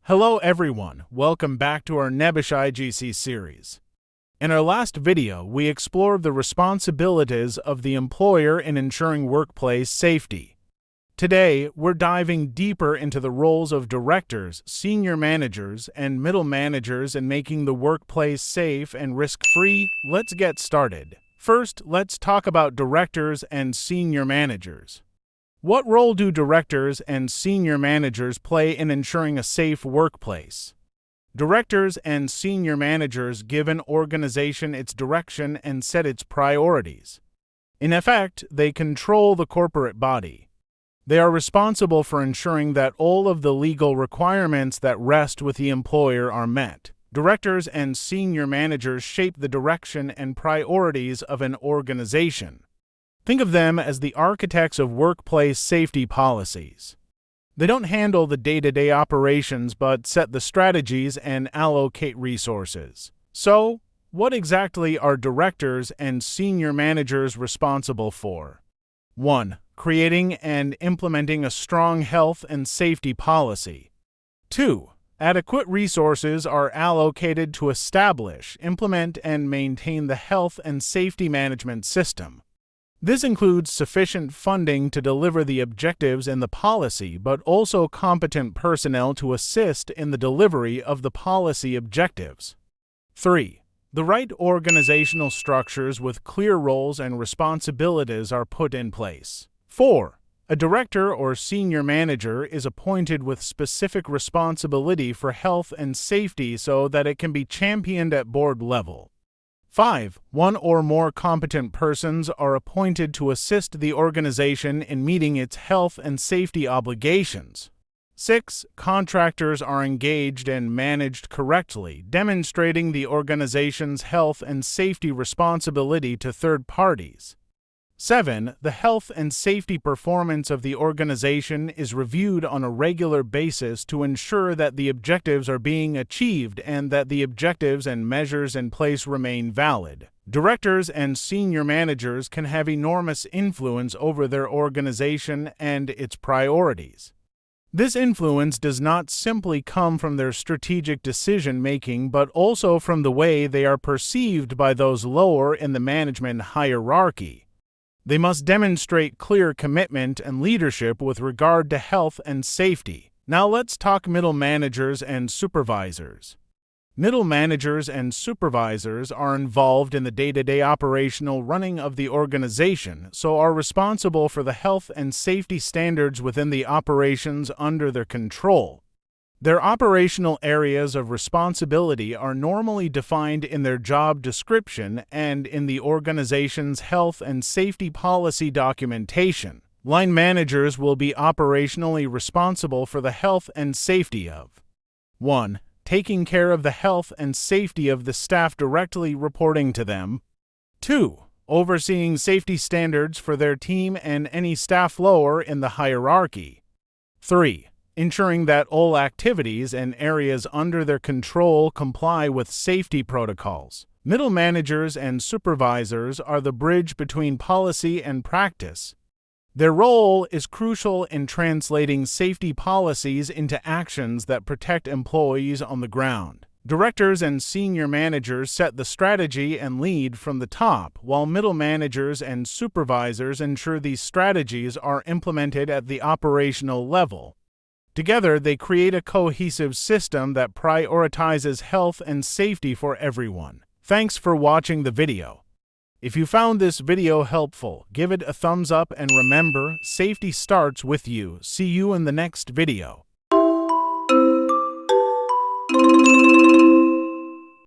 Hello everyone, welcome back to our NEBOSH IGC series. In our last video, we explored the responsibilities of the employer in ensuring workplace safety. Today, we're diving deeper into the roles of directors, senior managers, and middle managers in making the workplace safe and risk-free. Let's get started. First, let's talk about directors and senior managers. What role do directors and senior managers play in ensuring a safe workplace? Directors and senior managers give an organization its direction and set its priorities. In effect, they control the corporate body. They are responsible for ensuring that all of the legal requirements that rest with the employer are met. Directors and senior managers shape the direction and priorities of an organization. Think of them as the architects of workplace safety policies. They don't handle the day-to-day operations but set the strategies and allocate resources. So, what exactly are directors and senior managers responsible for? 1. Creating and implementing a strong health and safety policy. 2. Adequate resources are allocated to establish, implement, and maintain the health and safety management system. This includes sufficient funding to deliver the objectives in the policy, but also competent personnel to assist in the delivery of the policy objectives. 3. The right organizational structures with clear roles and responsibilities are put in place. 4. A director or senior manager is appointed with specific responsibility for health and safety so that it can be championed at board level. 5. One or more competent persons are appointed to assist the organization in meeting its health and safety obligations. 6. Contractors are engaged and managed correctly, demonstrating the organization's health and safety responsibility to third parties. 7. The health and safety performance of the organization is reviewed on a regular basis to ensure that the objectives are being achieved and that the objectives and measures in place remain valid. Directors and senior managers can have enormous influence over their organization and its priorities. This influence does not simply come from their strategic decision-making but also from the way they are perceived by those lower in the management hierarchy. They must demonstrate clear commitment and leadership with regard to health and safety. Now let's talk middle managers and supervisors. Middle managers and supervisors are involved in the day-to-day operational running of the organization, so are responsible for the health and safety standards within the operations under their control. Their operational areas of responsibility are normally defined in their job description and in the organization's health and safety policy documentation. Line managers will be operationally responsible for the health and safety of 1. Taking care of the health and safety of the staff directly reporting to them. 2. Overseeing safety standards for their team and any staff lower in the hierarchy. 3. Ensuring that all activities and areas under their control comply with safety protocols. Middle managers and supervisors are the bridge between policy and practice. Their role is crucial in translating safety policies into actions that protect employees on the ground. Directors and senior managers set the strategy and lead from the top, while middle managers and supervisors ensure these strategies are implemented at the operational level. Together, they create a cohesive system that prioritizes health and safety for everyone. Thanks for watching the video. If you found this video helpful, give it a thumbs up and remember, safety starts with you. See you in the next video.